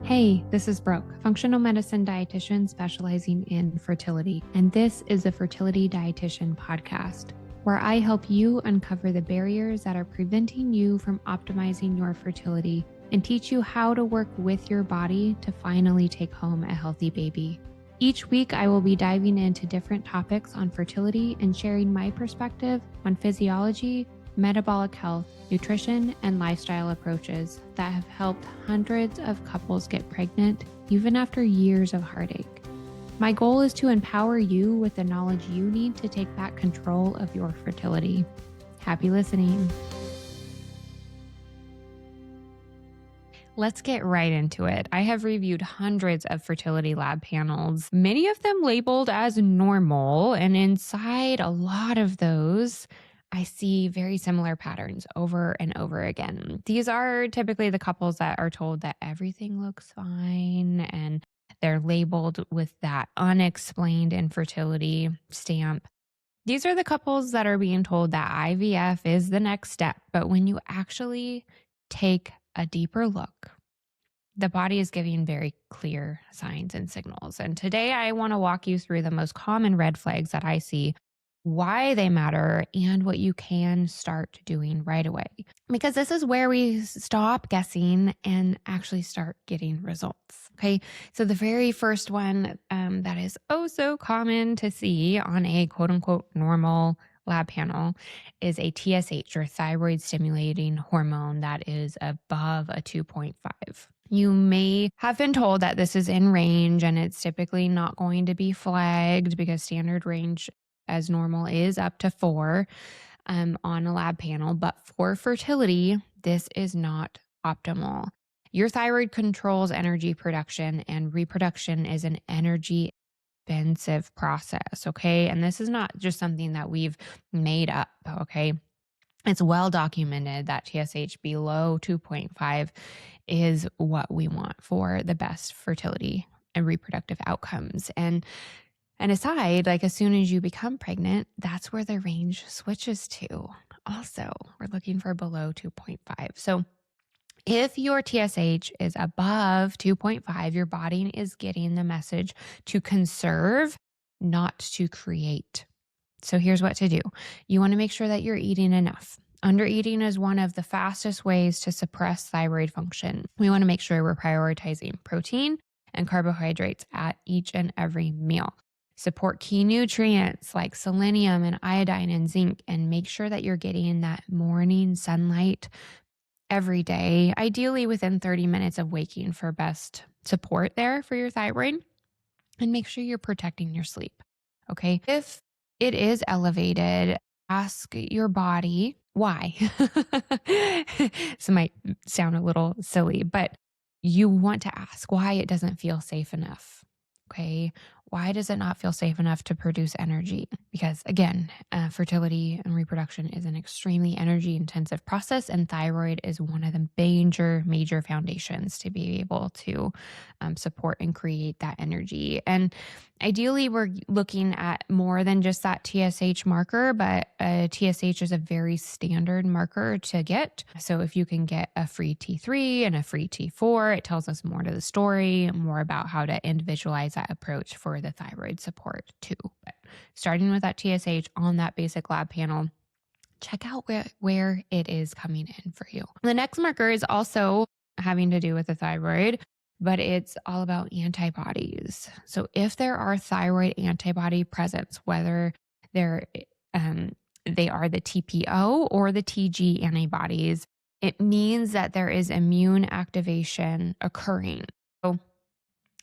Hey, this is Brooke, functional medicine dietitian specializing in fertility, and this is the Fertility Dietitian podcast, where I help you uncover the barriers that are preventing you from optimizing your fertility and teach you how to work with your body to finally take home a healthy baby. Each week, I will be diving into different topics on fertility and sharing my perspective on physiology, metabolic health, nutrition, and lifestyle approaches that have helped hundreds of couples get pregnant even after years of heartache. My goal is to empower you with the knowledge you need to take back control of your fertility. Happy listening. Let's get right into it. I have reviewed hundreds of fertility lab panels, many of them labeled as normal, and inside a lot of those, I see very similar patterns over and over again. These are typically the couples that are told that everything looks fine and they're labeled with that unexplained infertility stamp. These are the couples that are being told that IVF is the next step. But when you actually take a deeper look, the body is giving very clear signs and signals. And today I want to walk you through the most common red flags that I see, why they matter, and what you can start doing right away. Because this is where we stop guessing and actually start getting results. Okay. So the very first one that is oh so common to see on a quote unquote normal lab panel is a TSH, or thyroid stimulating hormone, that is above a 2.5. You may have been told that this is in range and it's typically not going to be flagged because standard range as normal is up to 4 on a lab panel. But for fertility, this is not optimal. Your thyroid controls energy production, and reproduction is an energy expensive process. Okay. And this is not just something that we've made up. Okay. It's well documented that TSH below 2.5 is what we want for the best fertility and reproductive outcomes. And aside, like as soon as you become pregnant, that's where the range switches to. Also, we're looking for below 2.5. So if your TSH is above 2.5, your body is getting the message to conserve, not to create. So here's what to do. You want to make sure that you're eating enough. Undereating is one of the fastest ways to suppress thyroid function. We want to make sure we're prioritizing protein and carbohydrates at each and every meal. Support key nutrients like selenium and iodine and zinc, and make sure that you're getting that morning sunlight every day, ideally within 30 minutes of waking for best support there for your thyroid. And make sure you're protecting your sleep. Okay. If it is elevated, ask your body why. This might sound a little silly, but you want to ask why it doesn't feel safe enough. Okay. Why does it not feel safe enough to produce energy? Because again, fertility and reproduction is an extremely energy intensive process, and thyroid is one of the major foundations to be able to support and create that energy. And ideally, we're looking at more than just that TSH marker, but TSH is a very standard marker to get. So if you can get a free T3 and a free T4, it tells us more to the story, more about how to individualize that approach for the thyroid support too. But starting with that TSH on that basic lab panel, check out where it is coming in for you. The next marker is also having to do with the thyroid, but it's all about antibodies. So if there are thyroid antibody presence, whether they are the TPO or the TG antibodies, it means that there is immune activation occurring. So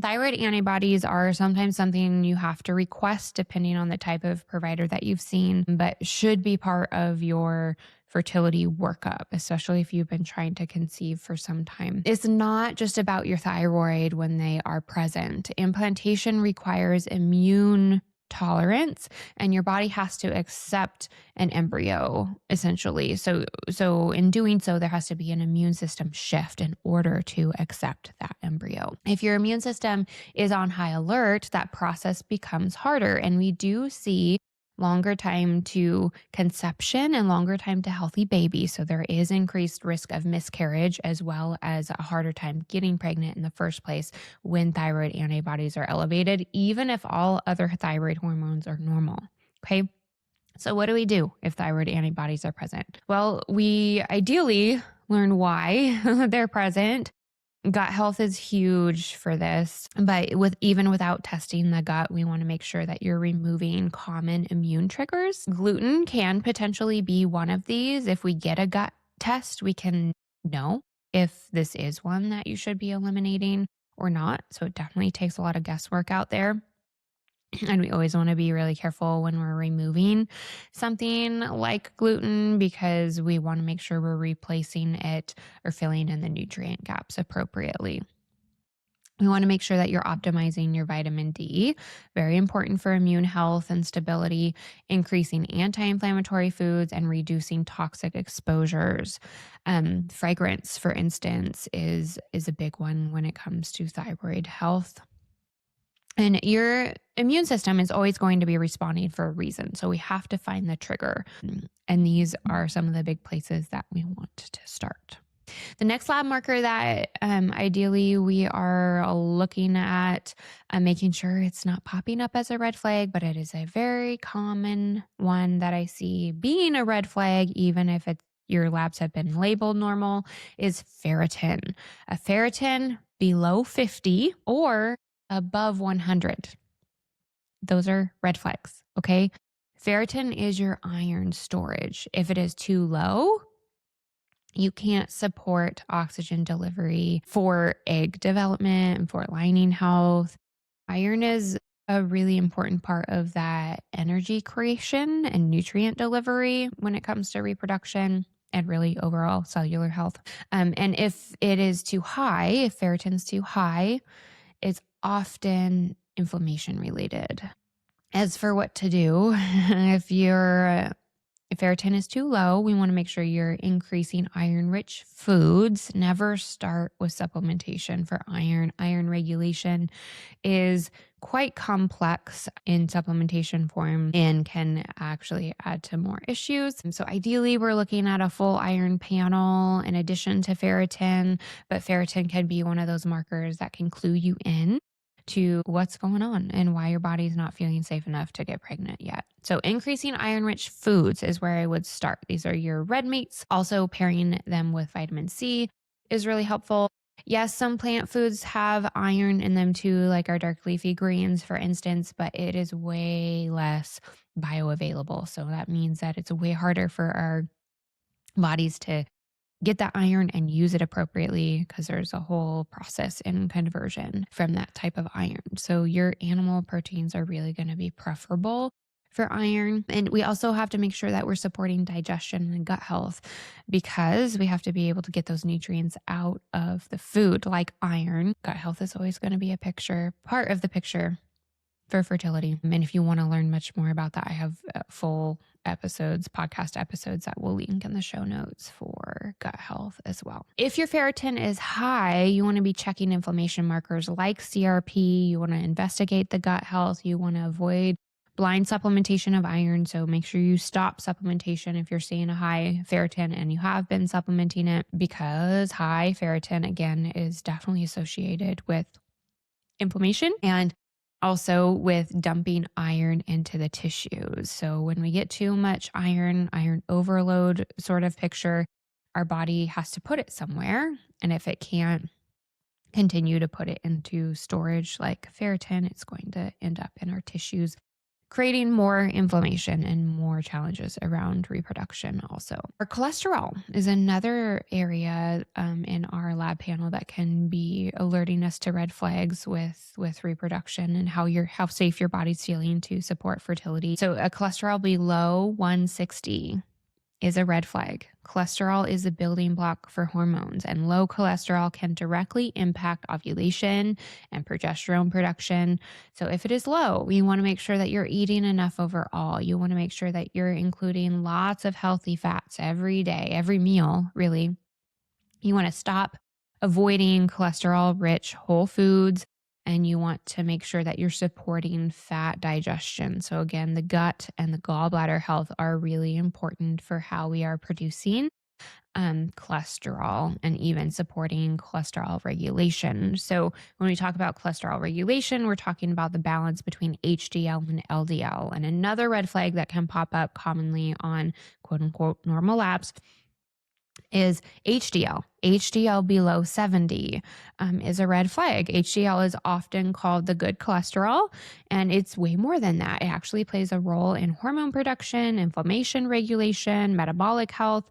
thyroid antibodies are sometimes something you have to request depending on the type of provider that you've seen, but should be part of your fertility workup, especially if you've been trying to conceive for some time. It's not just about your thyroid when they are present. Implantation requires immune tolerance, and your body has to accept an embryo essentially. So in doing so, there has to be an immune system shift in order to accept that embryo. If your immune system is on high alert, that process becomes harder. And we do see longer time to conception and longer time to healthy baby. So there is increased risk of miscarriage as well as a harder time getting pregnant in the first place when thyroid antibodies are elevated, even if all other thyroid hormones are normal. Okay. So what do we do if thyroid antibodies are present? Well, we ideally learn why they're present. Gut health is huge for this, but even without testing the gut, we want to make sure that you're removing common immune triggers. Gluten can potentially be one of these. If we get a gut test, we can know if this is one that you should be eliminating or not. So it definitely takes a lot of guesswork out there. And we always want to be really careful when we're removing something like gluten because we want to make sure we're replacing it or filling in the nutrient gaps appropriately. We want to make sure that you're optimizing your vitamin D, very important for immune health and stability, increasing anti-inflammatory foods and reducing toxic exposures. Fragrance, for instance, is a big one when it comes to thyroid health. And your immune system is always going to be responding for a reason. So we have to find the trigger. And these are some of the big places that we want to start. The next lab marker that ideally we are looking at making sure it's not popping up as a red flag, but it is a very common one that I see being a red flag, even if your labs have been labeled normal, is ferritin. A ferritin below 50 or above 100. Those are red flags, okay? Ferritin is your iron storage. If it is too low, you can't support oxygen delivery for egg development and for lining health. Iron is a really important part of that energy creation and nutrient delivery when it comes to reproduction and really overall cellular health. And if it is too high, if ferritin's too high, it's often inflammation related. As for what to do, if ferritin is too low, we want to make sure you're increasing iron-rich foods. Never start with supplementation for iron. Iron regulation is quite complex in supplementation form and can actually add to more issues. And so ideally, we're looking at a full iron panel in addition to ferritin, but ferritin can be one of those markers that can clue you in to what's going on and why your body's not feeling safe enough to get pregnant yet. So increasing iron-rich foods is where I would start. These are your red meats. Also pairing them with vitamin C is really helpful. Yes, some plant foods have iron in them too, like our dark leafy greens, for instance, but it is way less bioavailable. So that means that it's way harder for our bodies to get that iron and use it appropriately because there's a whole process in conversion from that type of iron. So your animal proteins are really going to be preferable for iron. And we also have to make sure that we're supporting digestion and gut health because we have to be able to get those nutrients out of the food like iron. Gut health is always going to be part of the picture for fertility. And if you want to learn much more about that, I have full podcast episodes that we'll link in the show notes for gut health as well. If your ferritin is high, you want to be checking inflammation markers like CRP. You want to investigate the gut health. You want to avoid blind supplementation of iron. So make sure you stop supplementation if you're seeing a high ferritin and you have been supplementing it, because high ferritin, again, is definitely associated with inflammation and also with dumping iron into the tissues. So when we get too much iron overload sort of picture, our body has to put it somewhere. And if it can't continue to put it into storage like ferritin, it's going to end up in our tissues, creating more inflammation and more challenges around reproduction also. Our cholesterol is another area in our lab panel that can be alerting us to red flags with reproduction and how safe your body's feeling to support fertility. So a cholesterol below 160 is a red flag. Cholesterol is a building block for hormones, and low cholesterol can directly impact ovulation and progesterone production. So if it is low, you want to make sure that you're eating enough overall. You want to make sure that you're including lots of healthy fats every day, every meal, really. You want to stop avoiding cholesterol-rich whole foods and you want to make sure that you're supporting fat digestion. So again, the gut and the gallbladder health are really important for how we are producing cholesterol and even supporting cholesterol regulation. So when we talk about cholesterol regulation, we're talking about the balance between HDL and LDL. And another red flag that can pop up commonly on quote unquote normal labs is HDL. HDL below 70 is a red flag. HDL is often called the good cholesterol, and it's way more than that. It actually plays a role in hormone production, inflammation regulation, metabolic health.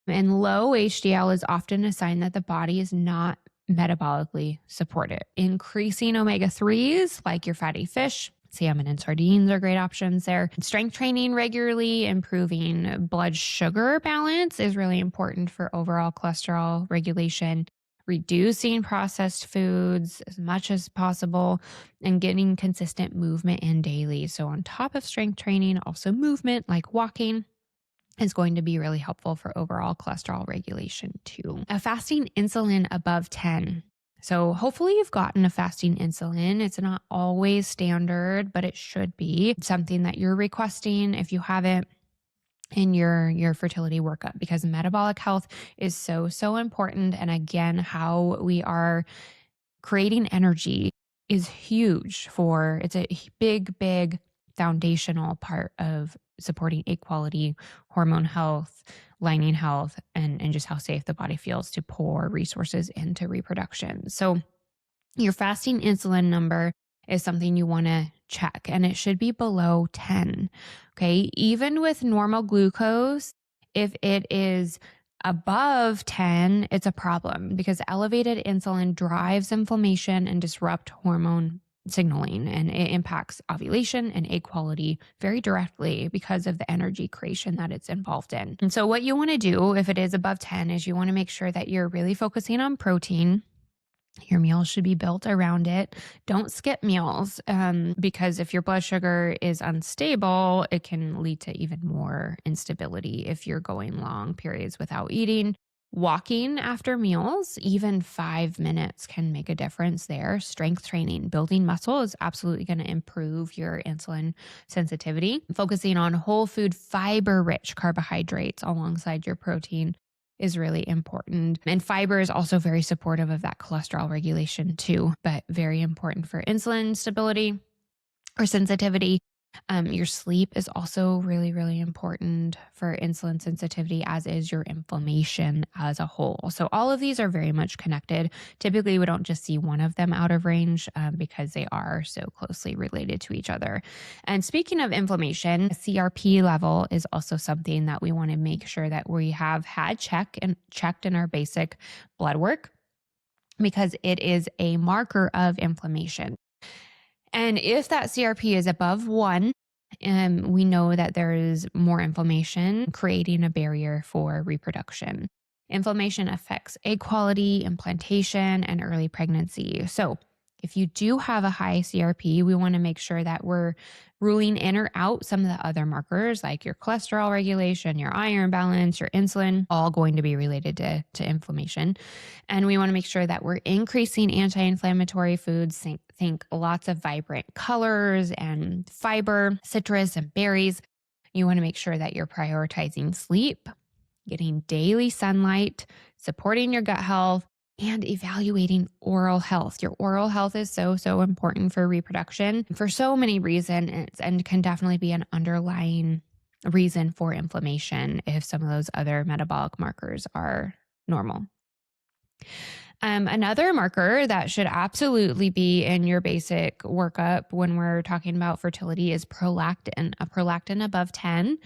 And low HDL is often a sign that the body is not metabolically supported. Increasing omega-3s like your fatty fish, salmon and sardines are great options there. Strength training regularly, improving blood sugar balance is really important for overall cholesterol regulation. Reducing processed foods as much as possible and getting consistent movement in daily. So on top of strength training, also movement like walking is going to be really helpful for overall cholesterol regulation too. A fasting insulin above 10. So hopefully you've gotten a fasting insulin. It's not always standard, but it should be something that you're requesting if you haven't in your fertility workup, because metabolic health is so important. And again, how we are creating energy is huge it's a big foundational part of supporting egg quality, hormone health, lining health, and just how safe the body feels to pour resources into reproduction. So your fasting insulin number is something you want to check, and it should be below 10. Okay. Even with normal glucose, if it is above 10, it's a problem because elevated insulin drives inflammation and disrupt hormone signaling, and it impacts ovulation and egg quality very directly because of the energy creation that it's involved in. And so what you want to do if it is above 10 is you want to make sure that you're really focusing on protein. Your meals should be built around it. Don't skip meals because if your blood sugar is unstable, it can lead to even more instability if you're going long periods without eating. Walking after meals, even 5 minutes can make a difference there. Strength training, building muscle is absolutely going to improve your insulin sensitivity. Focusing on whole food, fiber-rich carbohydrates alongside your protein is really important. And fiber is also very supportive of that cholesterol regulation too, but very important for insulin stability or sensitivity. Your sleep is also really important for insulin sensitivity, as is your inflammation as a whole. So all of these are very much connected. Typically, we don't just see one of them out of range because they are so closely related to each other. And speaking of inflammation, CRP level is also something that we want to make sure that we have had checked in our basic blood work, because it is a marker of inflammation. And if that CRP is above 1, we know that there is more inflammation, creating a barrier for reproduction. Inflammation affects egg quality, implantation, and early pregnancy. So if you do have a high CRP, we want to make sure that we're ruling in or out some of the other markers like your cholesterol regulation, your iron balance, your insulin, all going to be related to inflammation. And we want to make sure that we're increasing anti-inflammatory foods. Think lots of vibrant colors and fiber, citrus and berries. You want to make sure that you're prioritizing sleep, getting daily sunlight, supporting your gut health, and evaluating oral health. Your oral health is so important for reproduction for so many reasons, and can definitely be an underlying reason for inflammation if some of those other metabolic markers are normal. Another marker that should absolutely be in your basic workup when we're talking about fertility is prolactin. A prolactin above 10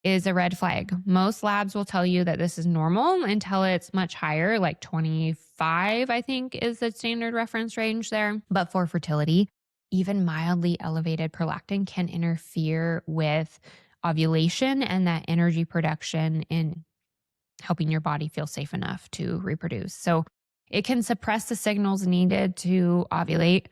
is a red flag. Most labs will tell you that this is normal until it's much higher, like 25, I think is the standard reference range there. But for fertility, even mildly elevated prolactin can interfere with ovulation and that energy production in helping your body feel safe enough to reproduce. So it can suppress the signals needed to ovulate,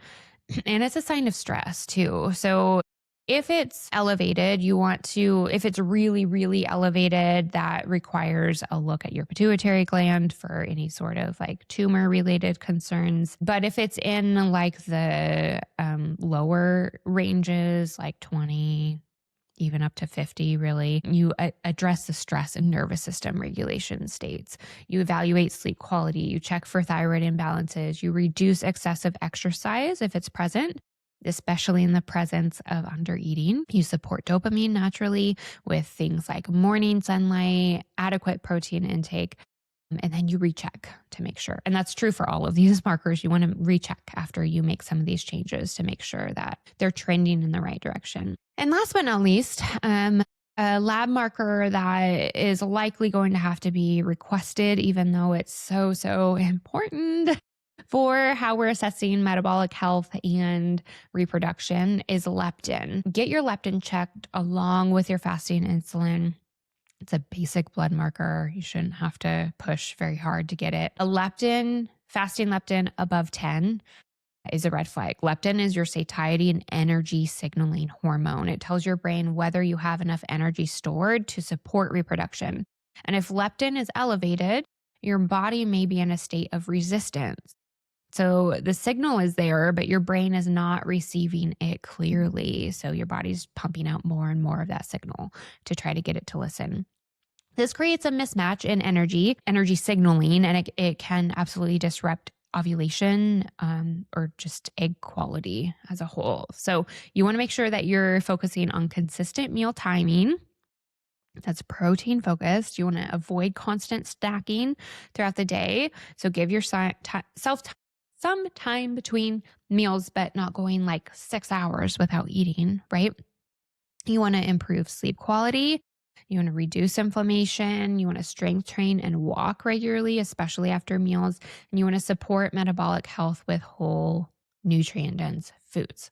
and it's a sign of stress too. So If it's elevated, if it's really, really elevated, that requires a look at your pituitary gland for any sort of like tumor related concerns. But if it's in like the lower ranges, like 20, even up to 50, really, you address the stress and nervous system regulation states. You evaluate sleep quality. You check for thyroid imbalances. You reduce excessive exercise if it's present, especially in the presence of undereating. You support dopamine naturally with things like morning sunlight, adequate protein intake, and then you recheck to make sure. And that's true for all of these markers. You want to recheck after you make some of these changes to make sure that they're trending in the right direction. And last but not least, a lab marker that is likely going to have to be requested, even though it's so important for how we're assessing metabolic health and reproduction, is leptin. Get your leptin checked along with your fasting insulin. It's a basic blood marker. You shouldn't have to push very hard to get it. Fasting leptin above 10 is a red flag. Leptin is your satiety and energy signaling hormone. It tells your brain whether you have enough energy stored to support reproduction. And if leptin is elevated, your body may be in a state of resistance. So the signal is there, but your brain is not receiving it clearly. So your body's pumping out more and more of that signal to try to get it to listen. This creates a mismatch in energy signaling, and it can absolutely disrupt ovulation or just egg quality as a whole. So you want to make sure that you're focusing on consistent meal timing. That's protein focused. You want to avoid constant stacking throughout the day. So give yourself some time between meals, but not going like 6 hours without eating, right? You want to improve sleep quality. You want to reduce inflammation. You want to strength train and walk regularly, especially after meals. And you want to support metabolic health with whole, nutrient-dense foods.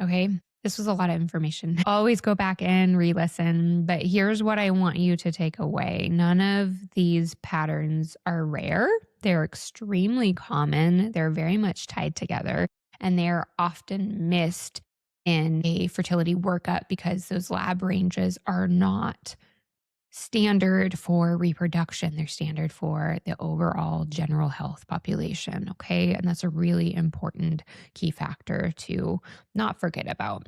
Okay, this was a lot of information. Always go back and re-listen, but here's what I want you to take away. None of these patterns are rare. They're extremely common. They're very much tied together, and they're often missed in a fertility workup because those lab ranges are not standard for reproduction. They're standard for the overall general health population. Okay. And that's a really important key factor to not forget about.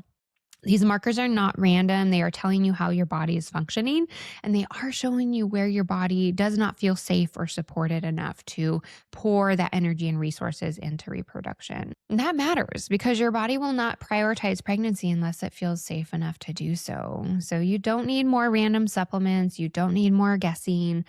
These markers are not random. They are telling you how your body is functioning, and they are showing you where your body does not feel safe or supported enough to pour that energy and resources into reproduction. And that matters because your body will not prioritize pregnancy unless it feels safe enough to do so. So you don't need more random supplements. You don't need more guessing.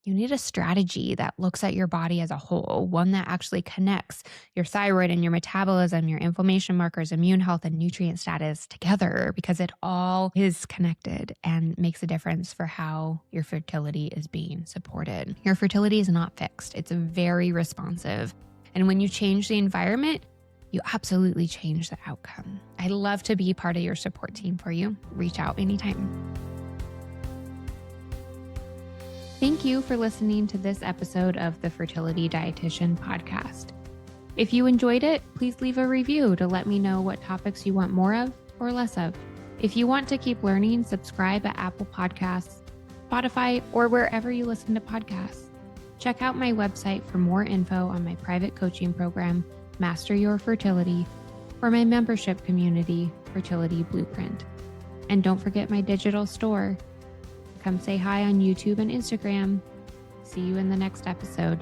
You need a strategy that looks at your body as a whole, one that actually connects your thyroid and your metabolism, your inflammation markers, immune health, and nutrient status together, because it all is connected and makes a difference for how your fertility is being supported. Your fertility is not fixed. It's very responsive. And when you change the environment, you absolutely change the outcome. I'd love to be part of your support team for you. Reach out anytime. Thank you for listening to this episode of the Fertility Dietitian podcast. If you enjoyed it, please leave a review to let me know what topics you want more of or less of. If you want to keep learning, subscribe at Apple Podcasts, Spotify, or wherever you listen to podcasts. Check out my website for more info on my private coaching program, Master Your Fertility, or my membership community, Fertility Blueprint. And don't forget my digital store. Come say hi on YouTube and Instagram. See you in the next episode.